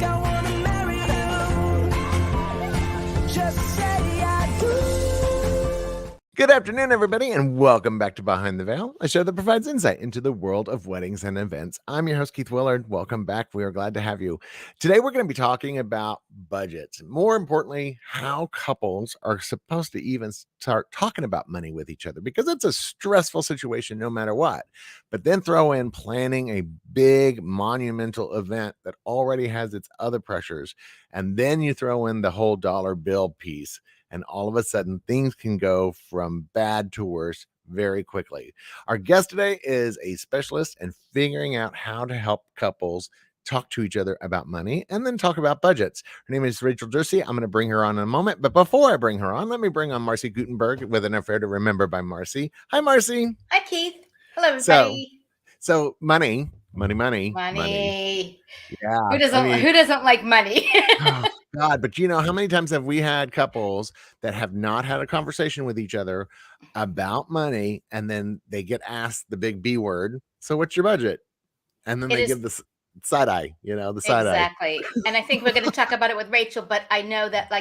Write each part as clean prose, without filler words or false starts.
like I wanna marry you. Just say I do. Good afternoon, everybody, and welcome back to Behind the Veil, a show that provides insight into the world of weddings and events. I'm your host, Keith Willard. Welcome back. We are glad to have you. Today, we're going to be talking about budgets. More importantly, how couples are supposed to even start talking about money with each other, because it's a stressful situation no matter what. But then throw in planning a big monumental event that already has its other pressures. And then you throw in the whole dollar bill piece. And all of a sudden, things can go from bad to worse very quickly. Our guest today is a specialist in figuring out how to help couples talk to each other about money and then talk about budgets. Her name is Rachel Durci. I'm going to bring her on in a moment. But before I bring her on, let me bring on Marcy Gutenberg with an affair to remember by Marcy. Hi, Marcy. Hi, Keith. Hello, everybody. So money. Yeah. Who doesn't like money? Oh, God, but you know, how many times have we had couples that have not had a conversation with each other about money, and then they get asked the big B word, so what's your budget? And then they give the side eye, the side eye. Exactly. And I think we're going to talk about it with Rachel, but I know that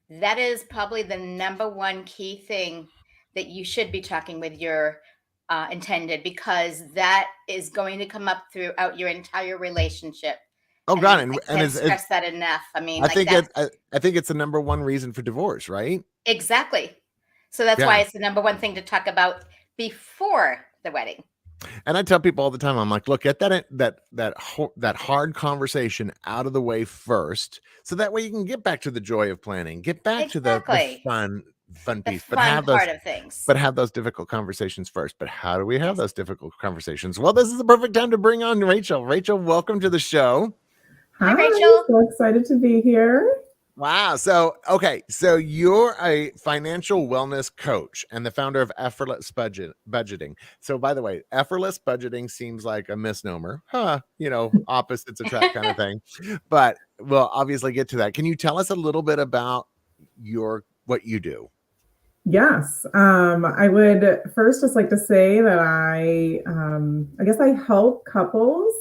that is probably the number one key thing that you should be talking with your intended, because that is going to come up throughout your entire relationship. Oh, God, and I stress that enough. I mean, I think it's the number one reason for divorce, right? Exactly. So that's why it's the number one thing to talk about before the wedding. And I tell people all the time, I'm like, look, get that hard conversation out of the way first, so that way you can get back to the joy of planning, get back to the fun piece, but have those difficult conversations first. But how do we have those difficult conversations? Well, this is the perfect time to bring on Rachel. Rachel, welcome to the show. Hi, Rachel. So excited to be here. Wow. So you're a financial wellness coach and the founder of Effortless Budgeting. So, by the way, effortless budgeting seems like a misnomer, opposites attract kind of thing. But we'll obviously get to that. Can you tell us a little bit about what you do? Yes. I would first just like to say that I guess I help couples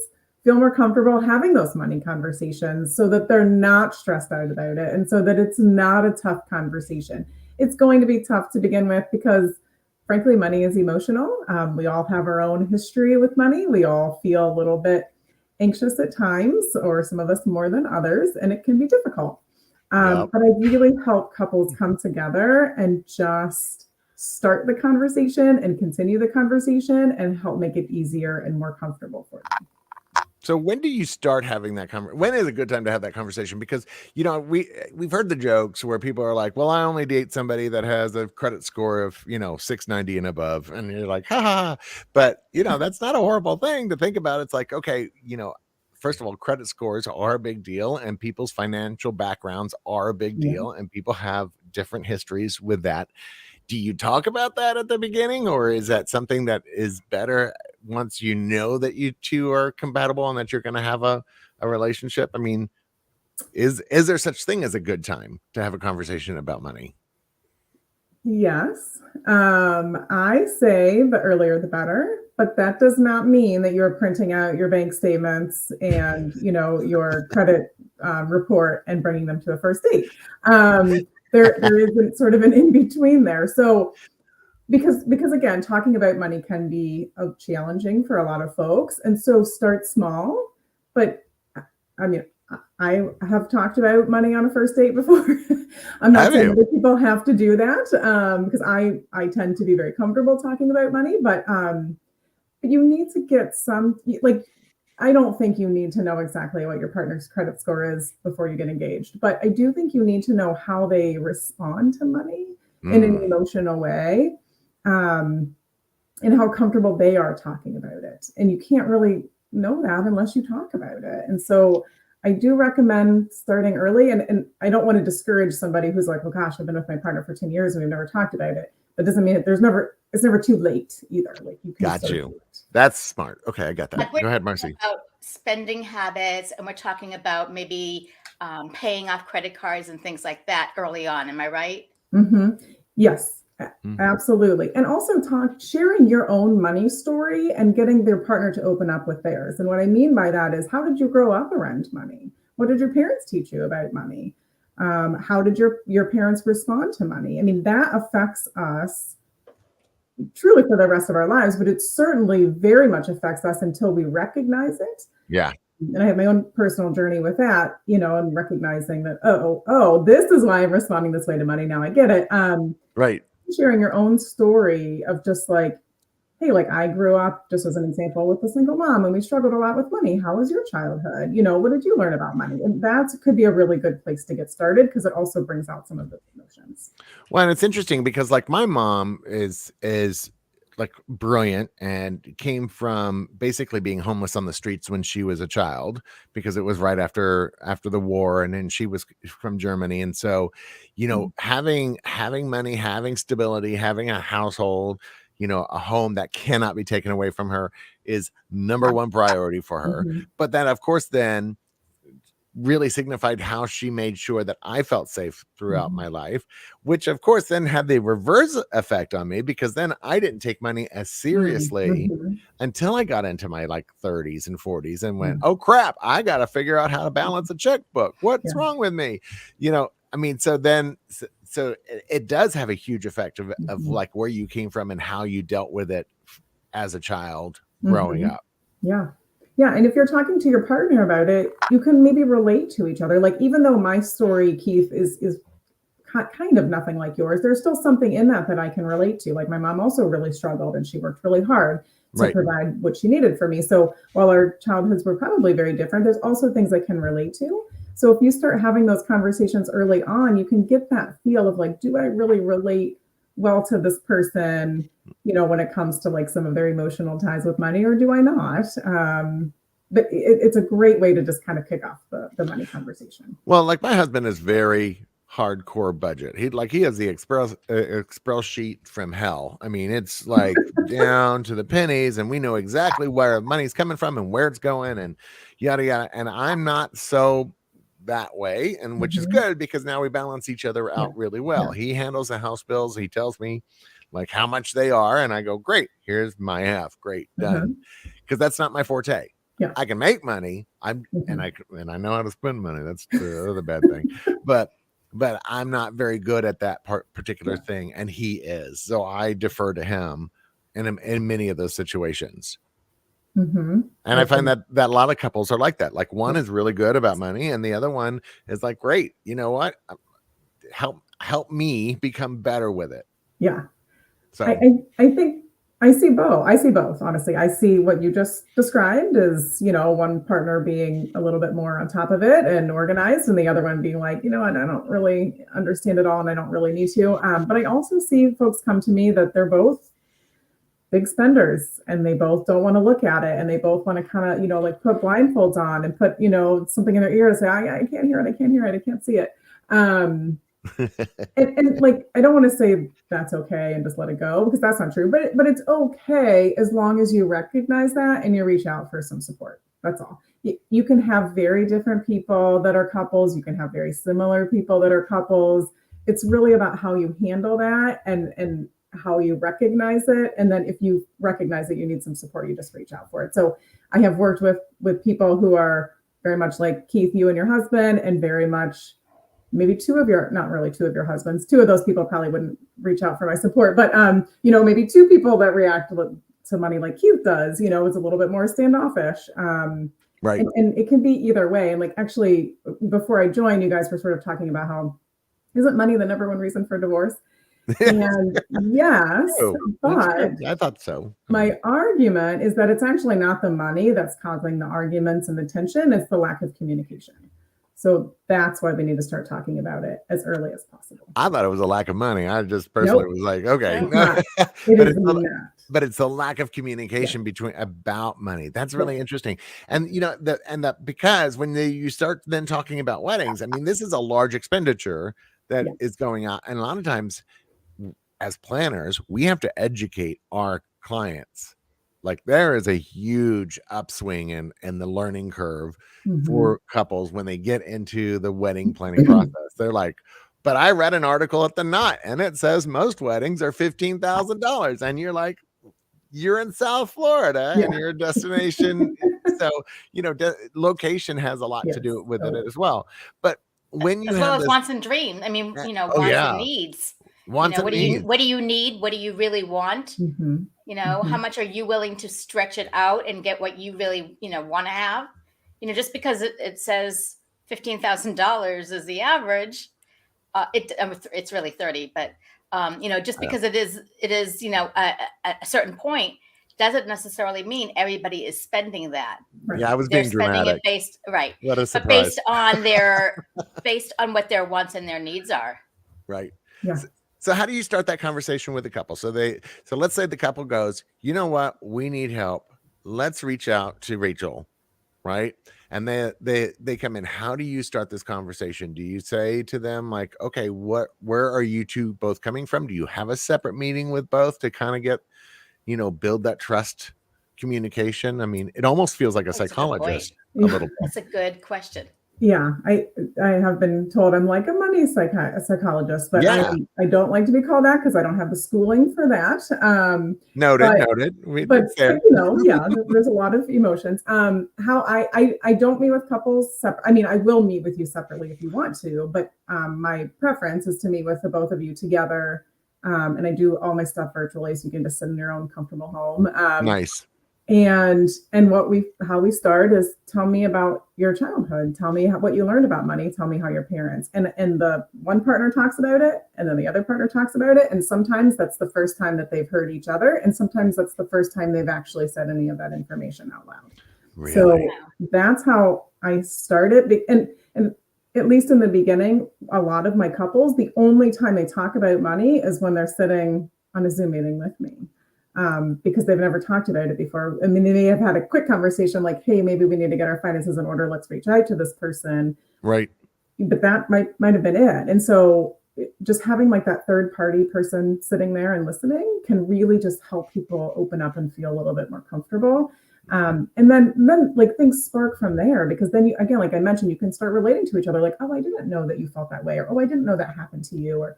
feel more comfortable having those money conversations so that they're not stressed out about it, and so that it's not a tough conversation. It's going to be tough to begin with because, frankly, money is emotional. We all have our own history with money. We all feel a little bit anxious at times, or some of us more than others, and it can be difficult. But I really help couples come together and just start the conversation and continue the conversation and help make it easier and more comfortable for them. So when do you start having that conversation? When is a good time to have that conversation? Because, we've heard the jokes where people are like, well, I only date somebody that has a credit score of, 690 and above. And you're like, ha ha ha. But, that's not a horrible thing to think about. It's like, okay, first of all, credit scores are a big deal, and people's financial backgrounds are a big deal, and people have different histories with that. Do you talk about that at the beginning, or is that something that is better once you know that you two are compatible and that you're going to have a relationship? I mean, is there such thing as a good time to have a conversation about money? Yes. I say the earlier the better, but that does not mean that you're printing out your bank statements and, your credit report and bringing them to a first date. There isn't sort of an in-between there. So because again, talking about money can be challenging for a lot of folks. And so start small. But I mean, I have talked about money on a first date before. I'm not saying that people have to do that, because I tend to be very comfortable talking about money, but you need to get I don't think you need to know exactly what your partner's credit score is before you get engaged, but I do think you need to know how they respond to money in an emotional way, and how comfortable they are talking about it. And you can't really know that unless you talk about it. And so I do recommend starting early, and I don't want to discourage somebody who's like, oh gosh, I've been with my partner for 10 years and we've never talked about it. That doesn't mean it's never too late either. Like, you can got you. That's smart. Okay, I got that. Go ahead, Marcy. About spending habits, and we're talking about maybe paying off credit cards and things like that early on. Am I right? Mm-hmm. Yes. Absolutely. And also sharing your own money story and getting their partner to open up with theirs. And what I mean by that is, how did you grow up around money? What did your parents teach you about money? How did your parents respond to money? I mean, that affects us truly for the rest of our lives, but it certainly very much affects us until we recognize it. Yeah. And I have my own personal journey with that, and recognizing that, this is why I'm responding this way to money. Now I get it. Right. Sharing your own story of just like, hey, like I grew up, just as an example, with a single mom and we struggled a lot with money. How was your childhood? What did you learn about money? And that could be a really good place to get started because it also brings out some of those emotions. Well, and it's interesting because like my mom is like brilliant and came from basically being homeless on the streets when she was a child, because it was right after the war, and then she was from Germany. And so, having money, having stability, having a household, a home that cannot be taken away from her is number one priority for her. Mm-hmm. But that, of course, then really signified how she made sure that I felt safe throughout my life, which of course then had the reverse effect on me, because then I didn't take money as seriously until I got into my like 30s and 40s and went, oh crap, I got to figure out how to balance a checkbook. What's wrong with me? I mean, so it does have a huge effect of like where you came from and how you dealt with it as a child growing up. Yeah. And if you're talking to your partner about it, you can maybe relate to each other. Like, even though my story, Keith, is kind of nothing like yours, there's still something in that I can relate to. Like, my mom also really struggled and she worked really hard to provide what she needed for me. So while our childhoods were probably very different, there's also things I can relate to. So if you start having those conversations early on, you can get that feel of like, do I really relate well to this person, when it comes to like some of their emotional ties with money, or do I not? But it's a great way to just kind of kick off the money conversation. Well, like my husband is very hardcore budget. He has the Excel sheet from hell. I mean, it's like down to the pennies, and we know exactly where money's coming from and where it's going and yada, yada. And I'm not so that way, and which is good, because now we balance each other out really well. He handles the house bills. He tells me like how much they are, and I go, great, here's my half. Great, done. Because that's not my forte. I can make money. And I know how to spend money. That's the other bad thing. But I'm not very good at that particular thing, and he is. So I defer to him in many of those situations. And I find that a lot of couples are like that. Like, one is really good about money, and the other one is like, great, you know what? Help me become better with it. Yeah. So I think I see both. Honestly, I see what you just described as, one partner being a little bit more on top of it and organized, and the other one being like, I don't really understand it all and I don't really need to. But I also see folks come to me that they're both big spenders and they both don't want to look at it, and they both want to kind of, like put blindfolds on and put, something in their ear and say, I can't hear it. I can't see it. And like, I don't want to say that's okay and just let it go, because that's not true, but it's okay as long as you recognize that and you reach out for some support. That's all. You can have very different people that are couples. You can have very similar people that are couples. It's really about how you handle that and how you recognize it. And then if you recognize that you need some support, you just reach out for it. So I have worked with people who are very much like Keith, you and your husband, and very much maybe not really two of your husbands. Two of those people probably wouldn't reach out for my support, but maybe two people that react to money like Keith does, is a little bit more standoffish. Right. And it can be either way. And like, actually, before I joined, you guys were sort of talking about how isn't money the number one reason for divorce? And yes, but I thought so. My argument is that it's actually not the money that's causing the arguments and the tension. It's the lack of communication. So that's why we need to start talking about it as early as possible. I thought it was a lack of money. I just personally was like, okay. But it's the lack of communication about money. That's really interesting. And because when you start then talking about weddings, I mean, this is a large expenditure that is going on. And a lot of times as planners, we have to educate our clients. Like, there is a huge upswing in the learning curve for couples when they get into the wedding planning process. They're like, but I read an article at the Knot and it says most weddings are $15,000. And you're like, you're in South Florida and your destination. So, location has a lot to do Yes, with it totally. as well. But when you As well have as this, wants and dreams. I mean, oh wants and yeah, needs. wants and needs, What do you need? What do you really want? Mhm. How much are you willing to stretch it out and get what you really, want to have? Just because it says $15,000 is the average, it's really 30, but just because it is, a certain point doesn't necessarily mean everybody is spending that. Right. yeah, I was They're being spending dramatic. it based right, What a but surprise. based on what their wants and their needs are. Right. Yeah. So how do you start that conversation with the couple? So let's say the couple goes, you know what, we need help. Let's reach out to Rachel, right? And they come in. How do you start this conversation? Do you say to them like, okay, where are you two both coming from? Do you have a separate meeting with both to kind of get, build that trust communication? I mean, it almost feels like a That's a good psychologist point. a little bit. That's a good question. Yeah, I have been told I'm like a money psychologist, but Yeah. I don't like to be called that because I don't have the schooling for that. Noted. But yeah, there's a lot of emotions. How I don't meet with couples separate. I mean, I will meet with you separately if you want to, but my preference is to meet with the both of you together. And I do all my stuff virtually, so you can just sit in your own comfortable home. Nice. And how we start is tell me about your childhood. Tell me what you learned about money. Tell me how your parents, and the one partner talks about it, and then the other partner talks about it. And sometimes that's the first time that they've heard each other, and sometimes that's the first time they've actually said any of that information out loud. Really? So that's how I started. And at least in the beginning, a lot of my couples, the only time they talk about money is when they're sitting on a Zoom meeting with me. Because they've never talked about it before. I mean, they may have had a quick conversation like, hey, maybe we need to get our finances in order. Let's reach out to this person. Right. But that might have been it. And so just having like that third party person sitting there and listening can really just help people open up and feel a little bit more comfortable. And then like things spark from there, because then you, again, like I mentioned, you can start relating to each other. Like, oh, I didn't know that you felt that way. Or, oh, I didn't know that happened to you. Or,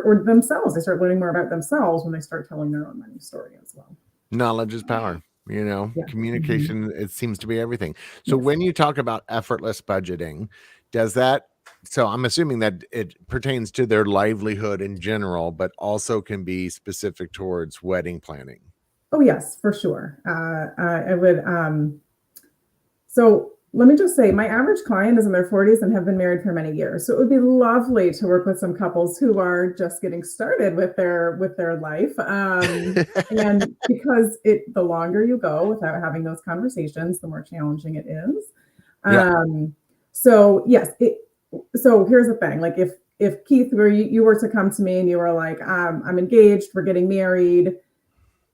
or themselves, they start learning more about themselves when they start telling their own money story as well. Knowledge is power, Yeah. communication, it seems to be everything. So when you talk about effortless budgeting, so I'm assuming that it pertains to their livelihood in general, but also can be specific towards wedding planning. Oh, yes, for sure. I would, so let me just say, my average client is in their 40s and have been married for many years. So it would be lovely to work with some couples who are just getting started with their life. And because the longer you go without having those conversations, the more challenging it is. Yeah. So yes, so here's the thing. Like if Keith, you were to come to me and you were like, I'm engaged, we're getting married,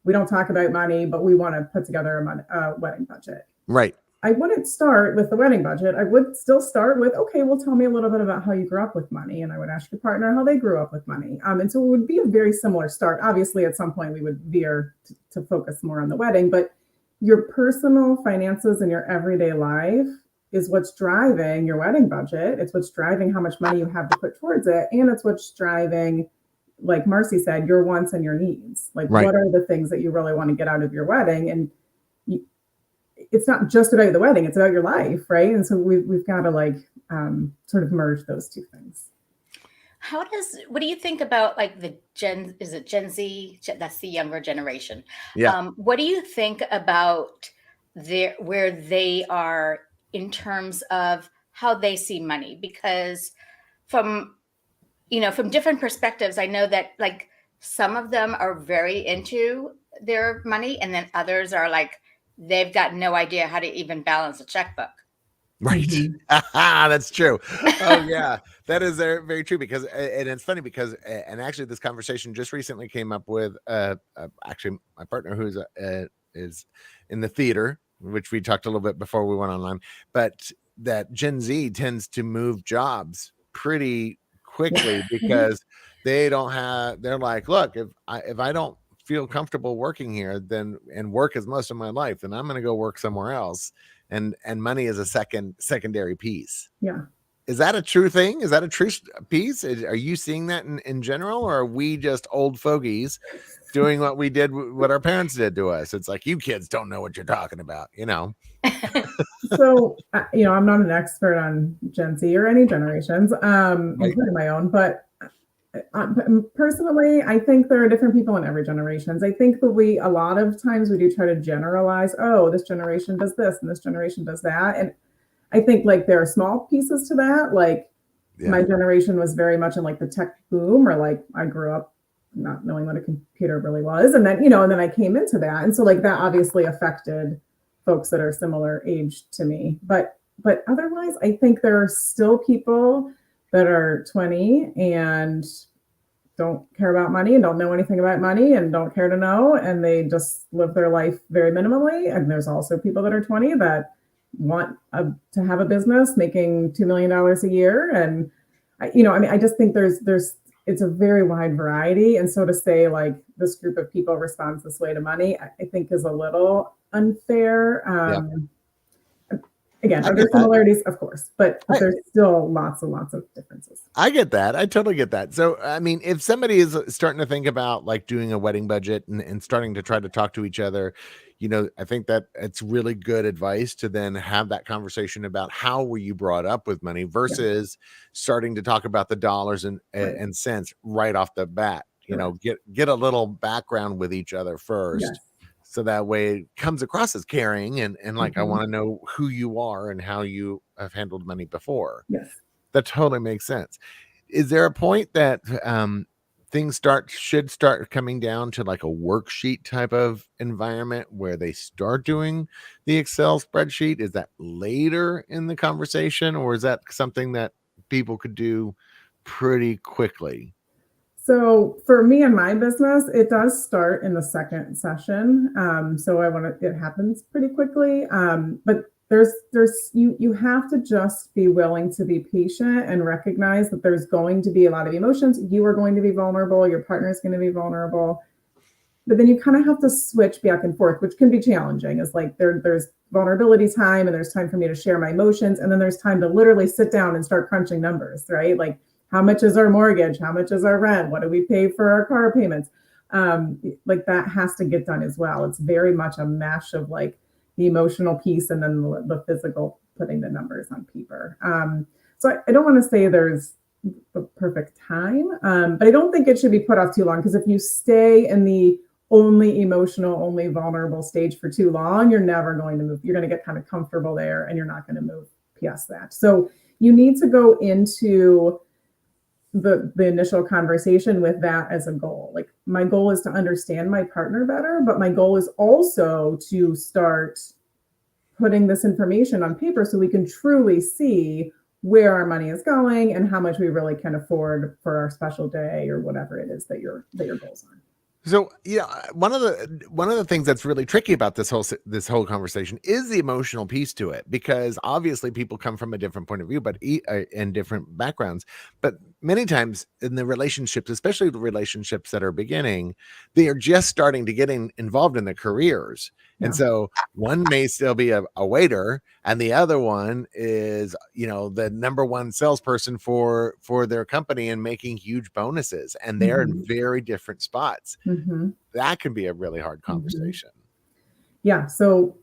we don't talk about money, but we want to put together a wedding budget. Right. I wouldn't start with the wedding budget. I would still start with, okay, well, tell me a little bit about how you grew up with money. And I would ask your partner how they grew up with money. And so it would be a very similar start. Obviously, at some point we would veer to focus more on the wedding, but your personal finances in your everyday life is what's driving your wedding budget. It's what's driving how much money you have to put towards it. And it's what's driving, like Marcy said, your wants and your needs. Like, right. What are the things that you really want to get out of your wedding? And it's not just about the wedding, it's about your life, right? And so we've got to sort of merge those two things. What do you think about like Gen Z? That's the younger generation. Yeah. What do you think about where they are in terms of how they see money? Because from different perspectives, I know that like some of them are very into their money, and then others are like, they've got no idea how to even balance a checkbook. Right. That's true. Oh yeah, that is very, very true, because, and it's funny because, and actually this conversation just recently came up with, actually my partner who's is in the theater, which we talked a little bit before we went online, but that Gen Z tends to move jobs pretty quickly because they're like, look, if I don't feel comfortable working here, then, and work is most of my life, then I'm going to go work somewhere else. And money is a secondary piece. Yeah. Is that a true thing? Is that a true piece? Are you seeing that in general, or are we just old fogies doing what we did, what our parents did to us? It's like, you kids don't know what you're talking about, you know? So, I'm not an expert on Gen Z or any generations, Right. including my own, but personally, I think there are different people in every generation. I think that a lot of times we do try to generalize, oh, this generation does this and this generation does that. And I think like there are small pieces to that. Like my generation was very much in like the tech boom, or like I grew up not knowing what a computer really was. And then, and then I came into that. And so like that obviously affected folks that are similar age to me. But otherwise, I think there are still people that are 20 and don't care about money and don't know anything about money and don't care to know. And they just live their life very minimally. And there's also people that are 20 that want to have a business making $2 million a year. And, I just think it's a very wide variety. And so to say like this group of people responds this way to money, I think is a little unfair. Again, are there similarities? Of course, but there's still lots and lots of differences. I get that. I totally get that. So, I mean, if somebody is starting to think about like doing a wedding budget and starting to try to talk to each other, I think that it's really good advice to then have that conversation about how were you brought up with money versus starting to talk about the dollars and cents right off the bat. Get a little background with each other first. Yes. So that way it comes across as caring and like, I want to know who you are and how you have handled money before. Yes. That totally makes sense. Is there a point that things should start coming down to like a worksheet type of environment where they start doing the Excel spreadsheet? Is that later in the conversation, or is that something that people could do pretty quickly? So for me and my business, it does start in the second session. So it happens pretty quickly. But you have to just be willing to be patient and recognize that there's going to be a lot of emotions. You are going to be vulnerable. Your partner is going to be vulnerable. But then you kind of have to switch back and forth, which can be challenging. It's like there's vulnerability time and there's time for me to share my emotions. And then there's time to literally sit down and start crunching numbers, right? Like, how much is our mortgage? How much is our rent? What do we pay for our car payments? Like that has to get done as well. It's very much a mash of like the emotional piece and then the physical, putting the numbers on paper. So I don't want to say there's the perfect time, but I don't think it should be put off too long, because if you stay in the only emotional, only vulnerable stage for too long, you're never going to move. You're going to get kind of comfortable there and you're not going to move past that. So you need to go into the initial conversation with that as a goal. Like my goal is to understand my partner better, but my goal is also to start putting this information on paper so we can truly see where our money is going and how much we really can afford for our special day or whatever it is that your goals are. So, one of the things that's really tricky about this whole conversation is the emotional piece to it, because obviously people come from a different point of view, but in different backgrounds. But many times in the relationships, especially the relationships that are beginning, they are just starting to get involved in their careers. Yeah. And so one may still be a waiter, and the other one is, the number one salesperson for their company and making huge bonuses, and they're in very different spots. That can be a really hard conversation. Yeah. So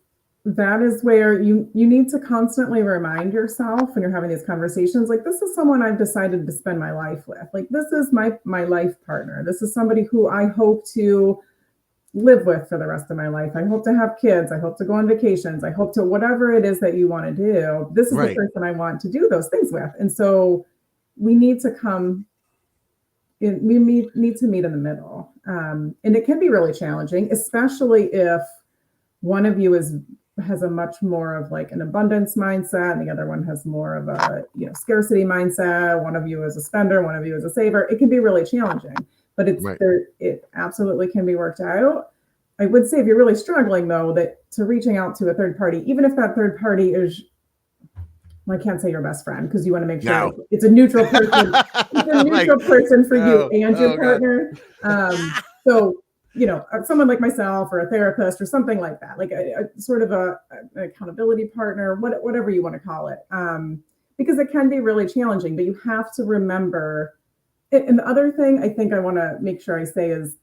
that is where you need to constantly remind yourself when you're having these conversations, like, this is someone I've decided to spend my life with. Like, this is my life partner. This is somebody who I hope to live with for the rest of my life. I hope to have kids. I hope to go on vacations. I hope to whatever it is that you want to do. This is the person I want to do those things with. And so we need to need to meet in the middle. And it can be really challenging, especially if one of you has a much more of like an abundance mindset and the other one has more of a scarcity mindset. One of you is a spender, one of you is a saver. It can be really challenging, but it absolutely can be worked out. I would say if you're really struggling though, that to reaching out to a third party, even if that third party is, well, I can't say your best friend, because you want to make sure it's a neutral person. It's a neutral person for you and your partner. So, someone like myself or a therapist or something like that, like a sort of an accountability partner, whatever you want to call it. because it can be really challenging, but you have to remember. And the other thing I think I want to make sure I say is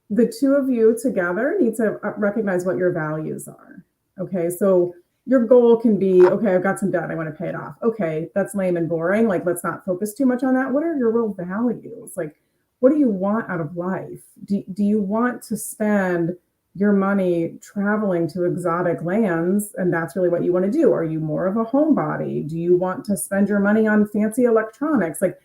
the two of you together need to recognize what your values are. Okay. So your goal can be, okay, I've got some debt. I want to pay it off. Okay. That's lame and boring. Like, let's not focus too much on that. What are your real values? Like, what do you want out of life? Do you want to spend your money traveling to exotic lands and that's really what you want to do? Are you more of a homebody? Do you want to spend your money on fancy electronics? Like,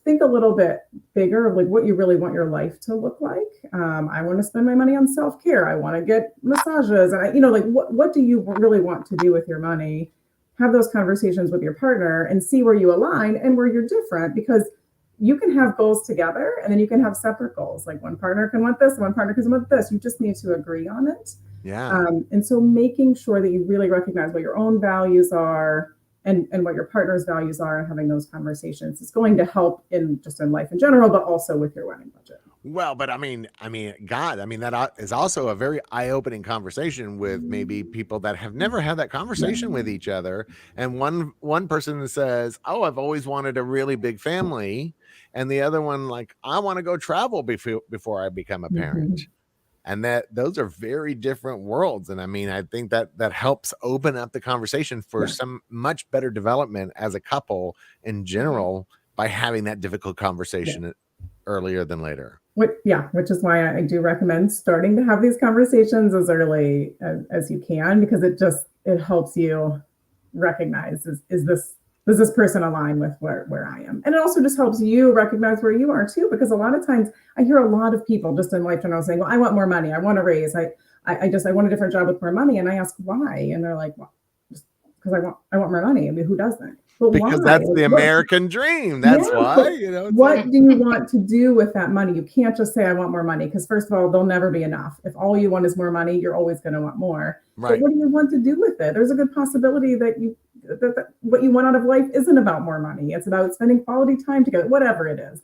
think a little bit bigger of like what you really want your life to look like. I want to spend my money on self-care. I want to get massages. And like what do you really want to do with your money? Have those conversations with your partner and see where you align and where you're different, because you can have goals together and then you can have separate goals. Like one partner can want this, one partner can want this. You just need to agree on it. Yeah. And so making sure that you really recognize what your own values are and what your partner's values are, and having those conversations is going to help in life in general, but also with your wedding budget. Well, but that is also a very eye-opening conversation with maybe people that have never had that conversation with each other. And one person says, "Oh, I've always wanted a really big family," and the other one like, "I want to go travel before I become a parent." And that those are very different worlds. And I think that helps open up the conversation for some much better development as a couple in general by having that difficult conversation earlier than later. Which is why I do recommend starting to have these conversations as early as you can, because it helps you recognize, does this person align with where I am? And it also just helps you recognize where you are too, because a lot of times I hear a lot of people just in life general saying, well, I want more money. I want a raise. I want a different job with more money. And I ask why, and they're like, well, just because I want more money. I mean, who doesn't? But because why? That's the American dream. That's why, what do you want to do with that money? You can't just say, I want more money, because first of all, there'll never be enough. If all you want is more money, you're always going to want more. Right. But what do you want to do with it? There's a good possibility that what you want out of life isn't about more money. It's about spending quality time together, whatever it is.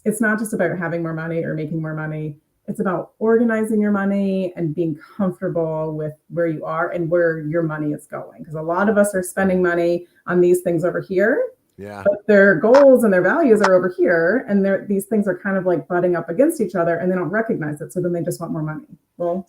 It's not just about having more money or making more money. It's about organizing your money and being comfortable with where you are and where your money is going. Because a lot of us are spending money on these things over here. Yeah. But their goals and their values are over here. And these things are kind of like butting up against each other, and they don't recognize it. So then they just want more money. Well,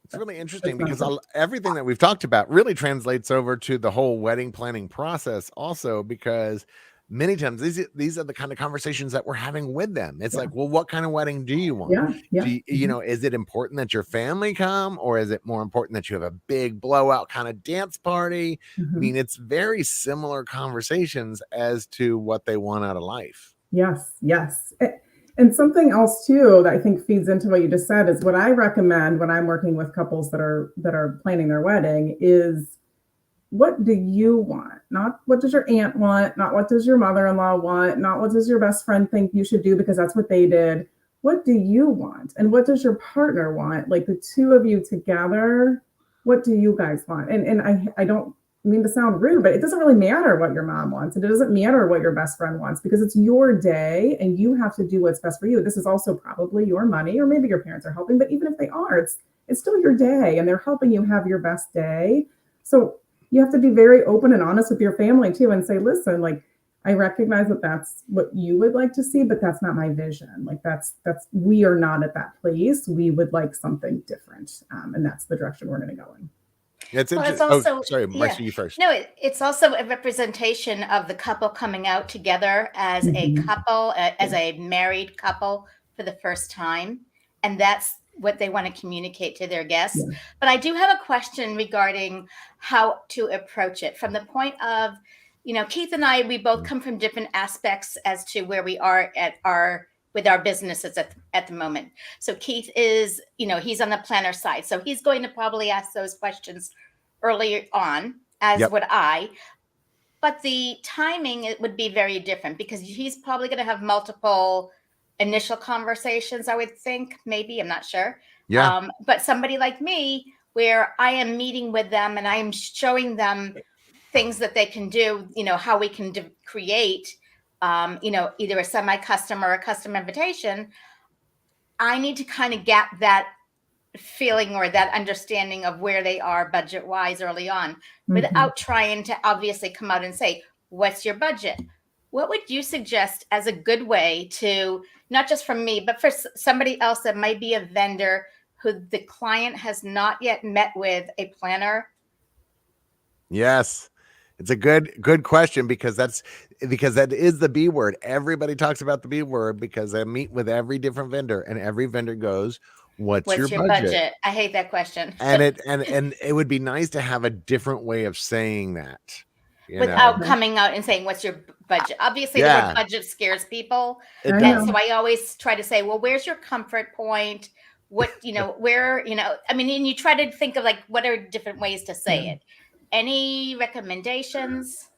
it's really interesting because everything that we've talked about really translates over to the whole wedding planning process also, because many times these are the kind of conversations that we're having with them. It's like, well, what kind of wedding do you want? Is it important that your family come, or is it more important that you have a big blowout kind of dance party? I mean, it's very similar conversations as to what they want out of life. Yes. And something else too that I think feeds into what you just said is what I recommend when I'm working with couples that are planning their wedding is, what do you want? Not what does your aunt want, not what does your mother-in-law want, not what does your best friend think you should do because that's what they did. What do you want? And what does your partner want? Like the two of you together, what do you guys want? And I don't mean to sound rude, but it doesn't really matter what your mom wants. And it doesn't matter what your best friend wants, because it's your day and you have to do what's best for you. This is also probably your money, or maybe your parents are helping, but even if they are, it's still your day and they're helping you have your best day. So you have to be very open and honest with your family too, and say, listen, like, I recognize that that's what you would like to see, but that's not my vision. Like we are not at that place. We would like something different. And that's the direction we're going to go in. It's well, interesting. it's also, sorry, Marcy, you first. No, it's also a representation of the couple coming out together as a couple, as a married couple for the first time. And that's what they want to communicate to their guests. Yeah. But I do have a question regarding how to approach it from the point of, Keith and I, we both come from different aspects as to where we are with our businesses at the moment. So Keith is, he's on the planner side. So he's going to probably ask those questions earlier on, as would I. But the timing, it would be very different, because he's probably going to have multiple initial conversations, I would think, maybe, I'm not sure. Yeah. But somebody like me, where I am meeting with them and I'm showing them things that they can do, how we can create, either a semi-custom or a custom invitation. I need to kind of gap that feeling or that understanding of where they are budget wise early on, without trying to obviously come out and say, what's your budget? What would you suggest as a good way to, not just for me, but for somebody else that might be a vendor who the client has not yet met with a planner? Yes. It's a good question, because that is the B word. Everybody talks about the B word because I meet with every different vendor, and every vendor goes, what's your budget? I hate that question. And it would be nice to have a different way of saying that, without coming out and saying, what's your budget? Obviously, the word budget scares people. And so I always try to say, well, where's your comfort point? What, where, I mean, and you try to think of like, what are different ways to say it? Any recommendations?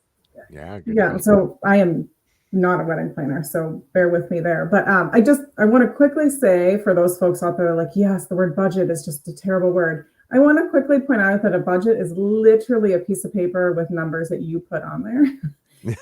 Yeah. So I am not a wedding planner, so bear with me there. But I want to quickly say, for those folks out there like, yes, the word budget is just a terrible word. I want to quickly point out that a budget is literally a piece of paper with numbers that you put on there.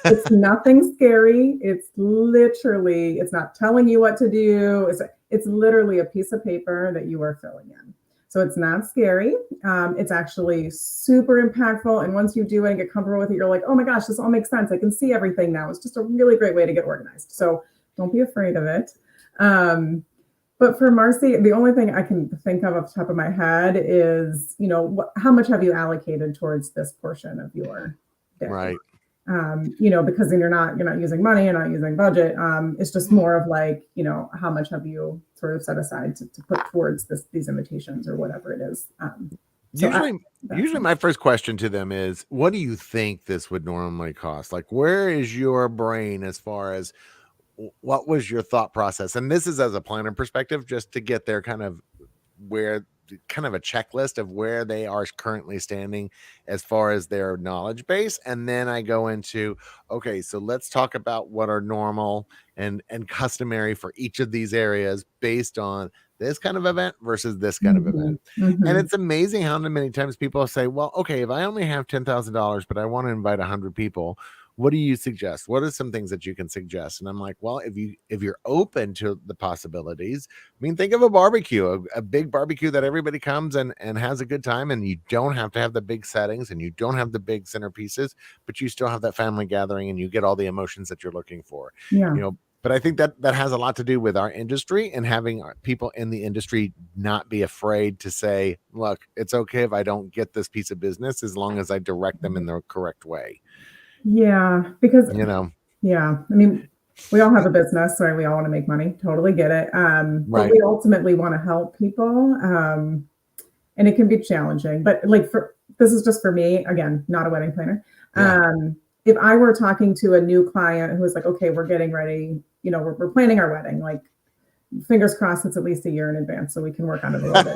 It's nothing scary. It's not telling you what to do. It's literally a piece of paper that you are filling in. So it's not scary. It's actually super impactful. And once you do it and get comfortable with it, you're like, oh my gosh, this all makes sense. I can see everything now. It's just a really great way to get organized. So don't be afraid of it. But for Marcy, the only thing I can think of off the top of my head is, how much have you allocated towards this portion of your day? Right. Because then you're not using money, you're not using budget. It's just more of like, how much have you sort of set aside to put towards these invitations or whatever it is. Usually my first question to them is, what do you think this would normally cost? Like, where is your brain as far as what was your thought process? And this is as a planner perspective, just to get their kind of a checklist of where they are currently standing as far as their knowledge base. And then I go into, okay, so let's talk about what are normal and customary for each of these areas based on this kind of event versus this kind of event. And it's amazing how many times people say, well, okay, if I only have $10,000, but I want to invite 100 people, what do you suggest? What are some things that you can suggest? And I'm like, well, if you're open to the possibilities, I mean, think of a barbecue, a big barbecue that everybody comes and has a good time, and you don't have to have the big settings and you don't have the big centerpieces, but you still have that family gathering and you get all the emotions that you're looking for. But I think that has a lot to do with our industry and having people in the industry not be afraid to say, look, it's okay if I don't get this piece of business as long as I direct them in the correct way. Yeah, because, I mean, we all have a business, right? We all want to make money. Totally get it. But we ultimately want to help people. And it can be challenging, but this is just for me, again, not a wedding planner. If I were talking to a new client who was like, okay, we're getting ready, we're planning our wedding, like fingers crossed, it's at least a year in advance so we can work on it a little bit.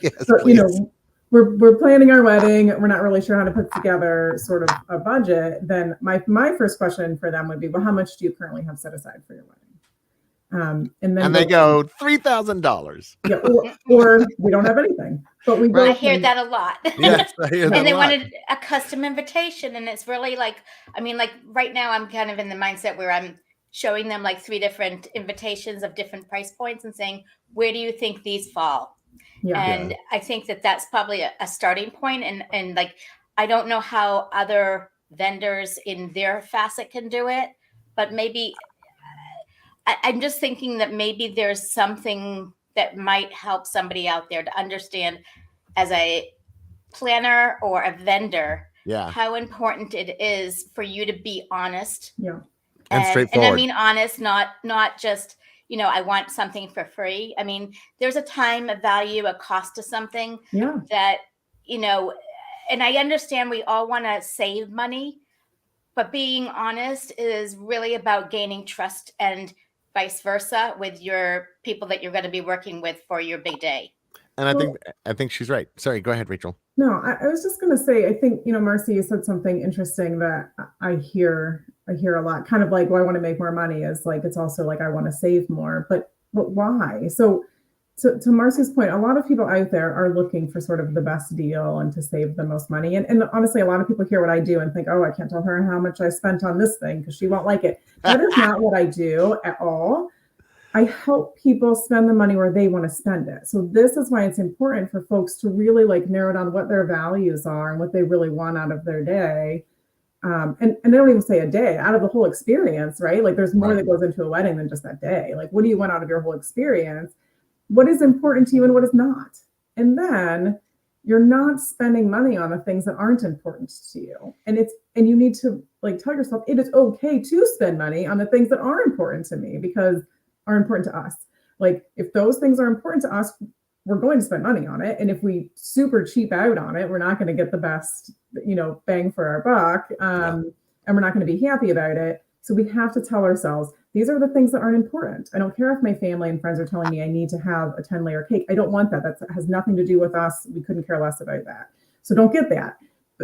Yes, we're planning our wedding. We're not really sure how to put together sort of a budget. Then my first question for them would be, well, how much do you currently have set aside for your wedding? And they go $3,000. Yeah, or we don't have anything. But I hear that a lot. Yes, I hear that and they a lot. wanted a custom invitation, and it's really like, I mean, like right now I'm kind of in the mindset where I'm showing them like 3 different invitations of different price points and saying, where do you think these fall? And I think that that's probably a starting point. And like, I don't know how other vendors in their facet can do it, but maybe I'm just thinking that maybe there's something that might help somebody out there to understand as a planner or a vendor, how important it is for you to be honest. And straightforward. And I mean honest, not just, I want something for free. I mean, there's a time, a value, a cost to something that, and I understand we all want to save money, but being honest is really about gaining trust and vice versa with your people that you're going to be working with for your big day. And I think she's right. Sorry, go ahead, Rachel. No, I was just going to say, I think, Marcy, you said something interesting that I hear a lot, kind of like, well, I want to make more money, is like, it's also like, I want to save more, but why? So to Marcy's point, a lot of people out there are looking for sort of the best deal and to save the most money. And honestly, a lot of people hear what I do and think, oh, I can't tell her how much I spent on this thing because she won't like it. That is not what I do at all. I help people spend the money where they want to spend it. So this is why it's important for folks to really like narrow down what their values are and what they really want out of their day. And I don't even say a day, out of the whole experience, right? Like there's more Right. that goes into a wedding than just that day. Like, what do you want out of your whole experience? What is important to you and what is not? And then you're not spending money on the things that aren't important to you. And you need to like tell yourself it is okay to spend money on the things that are important to me because are important to us. Like if those things are important to us, we're going to spend money on it. And if we super cheap out on it, we're not going to get the best, bang for our buck. And we're not going to be happy about it. So we have to tell ourselves, these are the things that aren't important. I don't care if my family and friends are telling me I need to have a 10-layer cake. I don't want that. That has nothing to do with us. We couldn't care less about that. So don't get that.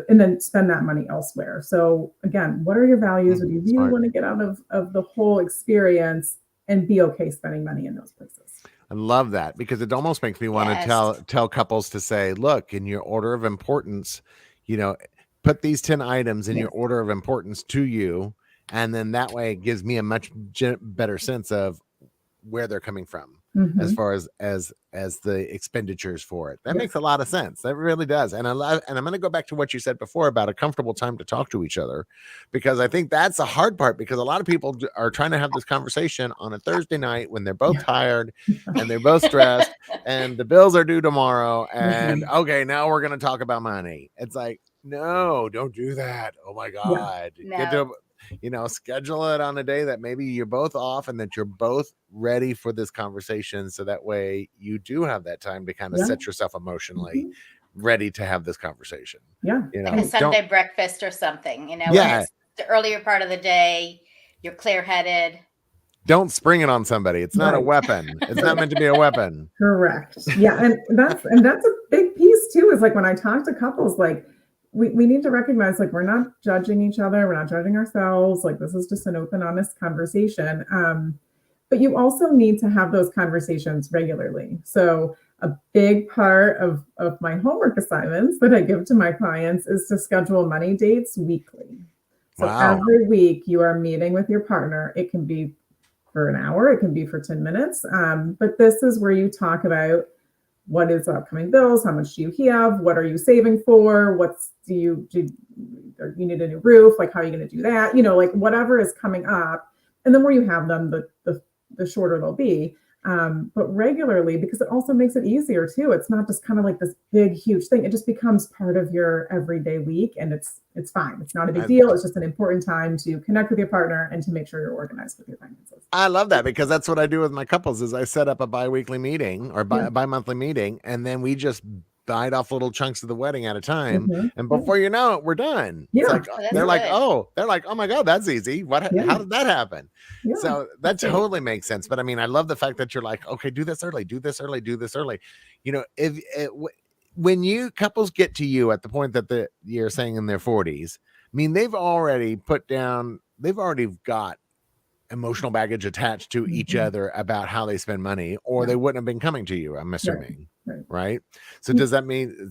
And then spend that money elsewhere. So again, what are your values? What do you really Smart. want to get out of the whole experience, and be okay spending money in those places? I love that because it almost makes me want Yes. to tell couples to say, look, in your order of importance, put these 10 items in your order of importance to you. And then that way it gives me a much better sense of where they're coming from as far as the expenditures for it. That makes a lot of sense. That really does. And I'm going to go back to what you said before about a comfortable time to talk to each other, because I think that's the hard part, because a lot of people are trying to have this conversation on a Thursday night when they're both tired and they're both stressed and the bills are due tomorrow. And okay, now we're going to talk about money. It's like, no, don't do that. Oh my God. Get to schedule it on a day that maybe you're both off and that you're both ready for this conversation. So that way you do have that time to kind of set yourself emotionally ready to have this conversation. Like a Sunday breakfast or something, when it's the earlier part of the day, you're clear-headed. Don't spring it on somebody. It's not a weapon. It's not meant to be a weapon. Correct. Yeah. And that's a big piece too, is like when I talk to couples, like, we need to recognize, like, we're not judging each other. We're not judging ourselves. Like, this is just an open, honest conversation. But you also need to have those conversations regularly. So a big part of my homework assignments that I give to my clients is to schedule money dates weekly. So every week you are meeting with your partner. It can be for an hour. It can be for 10 minutes. But this is where you talk about, what is the upcoming bills? How much do you have? What are you saving for? Do you need a new roof? Like, how are you going to do that? Like whatever is coming up. And the more you have them, the shorter they'll be. But regularly, because it also makes it easier too. It's not just kind of like this big, huge thing. It just becomes part of your everyday week, and it's fine. It's not a big deal. It's just an important time to connect with your partner and to make sure you're organized with your finances. I love that, because that's what I do with my couples is I set up a biweekly meeting or bi-monthly meeting, and then we just bite off little chunks of the wedding at a time. And before you know it, we're done. It's like, they're like, oh my God, that's easy. How did that happen? So that totally makes sense. But I mean, I love the fact that you're like, okay, do this early. When couples get to you at the point that you're saying in their 40s, I mean, they've already got emotional baggage attached to each other about how they spend money, or they wouldn't have been coming to you, I'm assuming. Right. So does that mean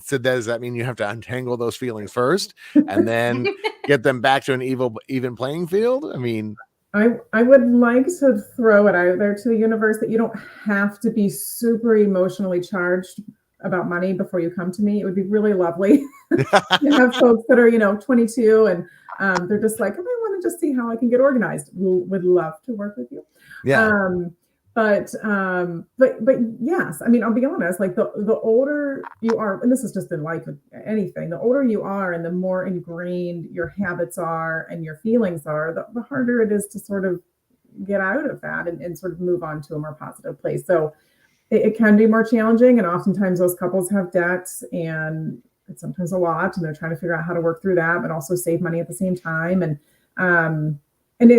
you have to untangle those feelings first and then get them back to an even playing field? I mean, I would like to throw it out there to the universe that you don't have to be super emotionally charged about money before you come to me. It would be really lovely to have folks that are, 22 and they're just like, I want to just see how I can get organized. Would love to work with you. But yes, I mean, I'll be honest, like the older you are, and this is just in life with anything, the older you are and the more ingrained your habits are and your feelings are, the harder it is to sort of get out of that and sort of move on to a more positive place. So it can be more challenging. And oftentimes those couples have debts, and it's sometimes a lot, and they're trying to figure out how to work through that, but also save money at the same time. And I'll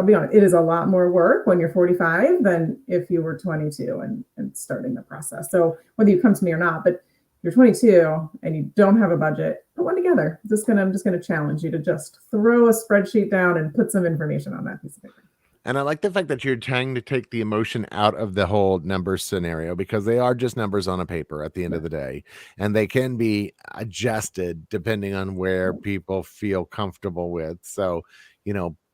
be honest, it is a lot more work when you're 45 than if you were 22 and starting the process. So whether you come to me or not, but you're 22 and you don't have a budget, put one together. I'm just going to challenge you to just throw a spreadsheet down and put some information on that piece of paper. And I like the fact that you're trying to take the emotion out of the whole numbers scenario, because they are just numbers on a paper at the end of the day, and they can be adjusted depending on where people feel comfortable with. So,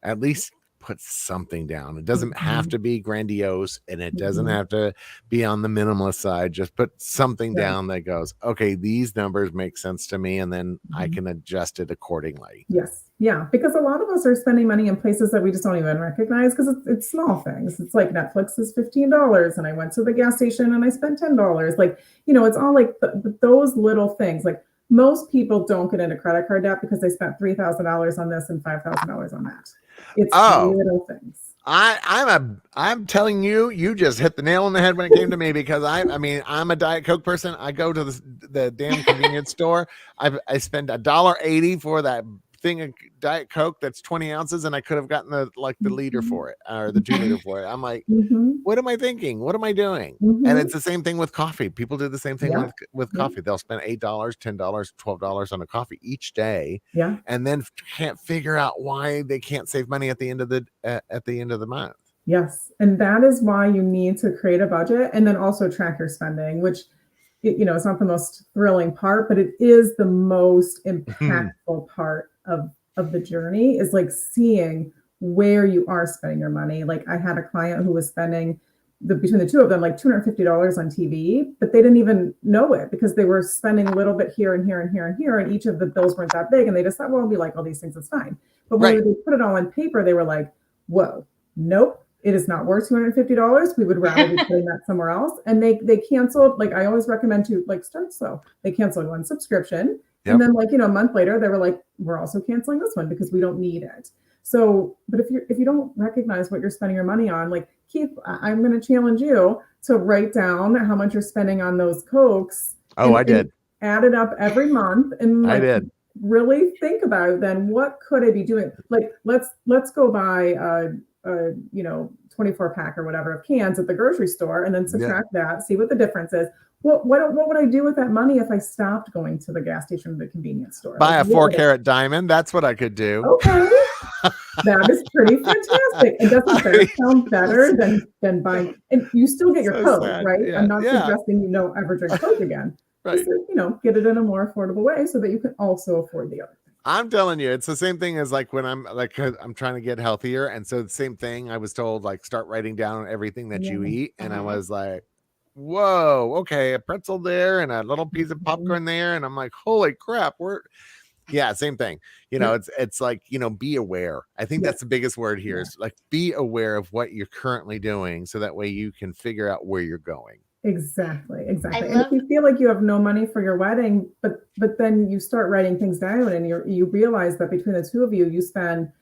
at least put something down. It doesn't have Mhm. to be grandiose, and it doesn't Mhm. have to be on the minimalist side. Just put something Right. down that goes, okay, these numbers make sense to me, and then I Mhm. can adjust it accordingly. Yes. Yeah. Because a lot of us are spending money in places that we just don't even recognize because it's small things. It's like Netflix is $15 and I went to the gas station and I spent $10. Like, it's all like those little things. Like most people don't get into credit card debt because they spent $3,000 on this and $5,000 on that. It's Oh, little things. I'm telling you, you just hit the nail on the head when it came to me, because I mean, I'm a Diet Coke person. I go to the damn convenience store. I spend $1.80 for that thing of Diet Coke that's 20 ounces, and I could have gotten the liter Mhm. for it, or the 2 liter for it. I'm like, Mhm. what am I thinking? What am I doing? And Mhm. it's the same thing with coffee. People do the same thing Yeah. with Yeah. coffee. They'll spend $8, $10, $12 on a coffee each day, Yeah. and then can't figure out why they can't save money at the end of the month. Yes. And that is why you need to create a budget and then also track your spending, which it's not the most thrilling part, but it is the most impactful part of the journey, is like seeing where you are spending your money. Like I had a client who was spending between the two of them like $250 on TV, but they didn't even know it because they were spending a little bit here and here and here and here, and each of the bills weren't that big, and they just thought, well, we like all these things, it's fine. But when Right. they put it all on paper, they were like, whoa, nope, it is not worth $250. We would rather be putting that somewhere else. And they canceled. Like I always recommend to start slow. They canceled one subscription. Yep. And then a month later, they were like, we're also canceling this one because we don't need it. So, but if you don't recognize what you're spending your money on, like Keith, I'm going to challenge you to write down how much you're spending on those Cokes. Oh, I did. Add it up every month and I did. really think about then what could I be doing? Like let's go buy 24 pack or whatever of cans at the grocery store and then subtract that, see what the difference is. What would I do with that money if I stopped going to the gas station or the convenience store? Buy a 4-carat diamond. That's what I could do. Okay. That is pretty fantastic. And doesn't that sound better than buying? And you still get your So Coke, sad. right? Yeah. I'm not Yeah. suggesting you don't ever drink Coke again. Right. Just, get it in a more affordable way so that you can also afford the other thing. I'm telling you, it's the same thing as like when I'm trying to get healthier. And so the same thing, I was told, like, start writing down everything that you eat. And I was like, whoa, okay, a pretzel there and a little piece of popcorn there. And I'm like, holy crap, same thing. It's like, be aware. I think that's the biggest word here is like, be aware of what you're currently doing. So that way you can figure out where you're going. Exactly. And if you feel like you have no money for your wedding, but then you start writing things down and you realize that between the two of you, you spend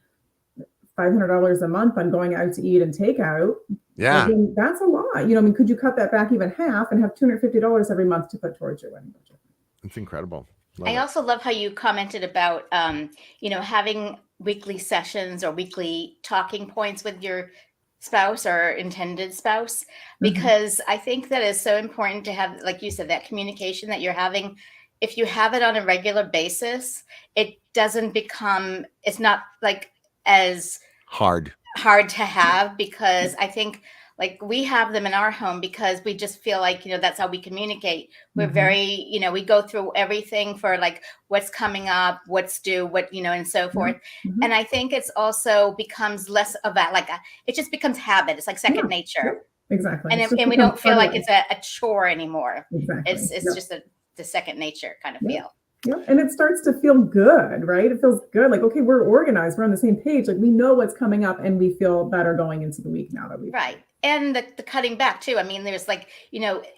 $500 a month on going out to eat and takeout. Yeah. That's a lot. Could you cut that back even half and have $250 every month to put towards your wedding budget? It's incredible. I also love how you commented about, having weekly sessions or weekly talking points with your spouse or intended spouse, because I think that is so important to have, like you said, that communication that you're having. If you have it on a regular basis, it doesn't become, it's not like as hard to have, because I think like we have them in our home because we just feel like, that's how we communicate. We're very, we go through everything for like what's coming up, what's due, and so forth. And I think it's also becomes less of it just becomes habit. It's like second nature. Exactly. And we don't feel like it's a chore anymore. Exactly. It's just the second nature kind of feel. Yeah. And it starts to feel good, right? It feels good. Like, okay, we're organized. We're on the same page. Like we know what's coming up and we feel better going into the week now that we right. And the cutting back too. I mean, there's like,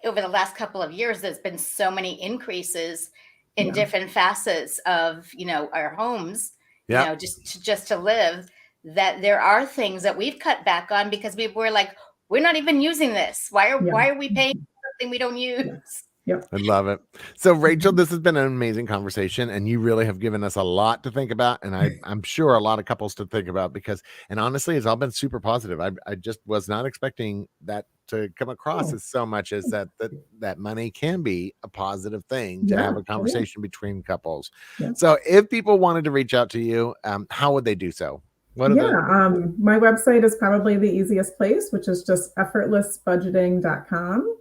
over the last couple of years, there's been so many increases in different facets of, our homes, just to live, that there are things that we've cut back on because we were like, we're not even using this. Why are we paying for something we don't use? Yep. I love it. So Rachel, this has been an amazing conversation and you really have given us a lot to think about. And I'm sure a lot of couples to think about and honestly, it's all been super positive. I just was not expecting that to come across as so much as that money can be a positive thing to have a conversation between couples. Yeah. So if people wanted to reach out to you, how would they do so? My website is probably the easiest place, which is just effortlessbudgeting.com.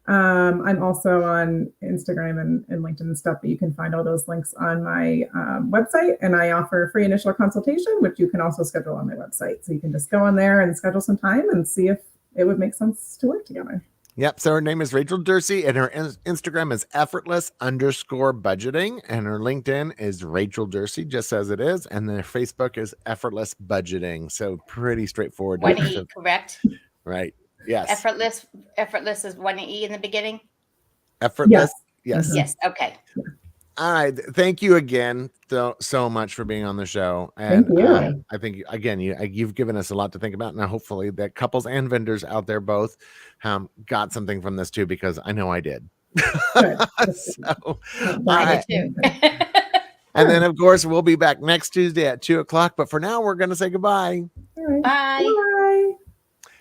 I'm also on Instagram and LinkedIn and stuff, but you can find all those links on my website. And I offer a free initial consultation, which you can also schedule on my website. So you can just go on there and schedule some time and see if it would make sense to work together. Yep. So her name is Rachel Durci, and her Instagram is effortless_budgeting, and her LinkedIn is Rachel Durci, just as it is, and then her Facebook is Effortless Budgeting. So pretty straightforward. One E, correct? Right. Yes. Effortless is one E in the beginning. Effortless. Yes. Yes. Mhm. Yes. Okay. All right. Thank you again so much for being on the show. And Thank you. I think, again, you've given us a lot to think about. Now, hopefully that couples and vendors out there both got something from this too, because I know I did. Good. So, I did too. and then, of course, we'll be back next Tuesday at 2:00. But for now, we're going to say goodbye. All right. Bye. Bye.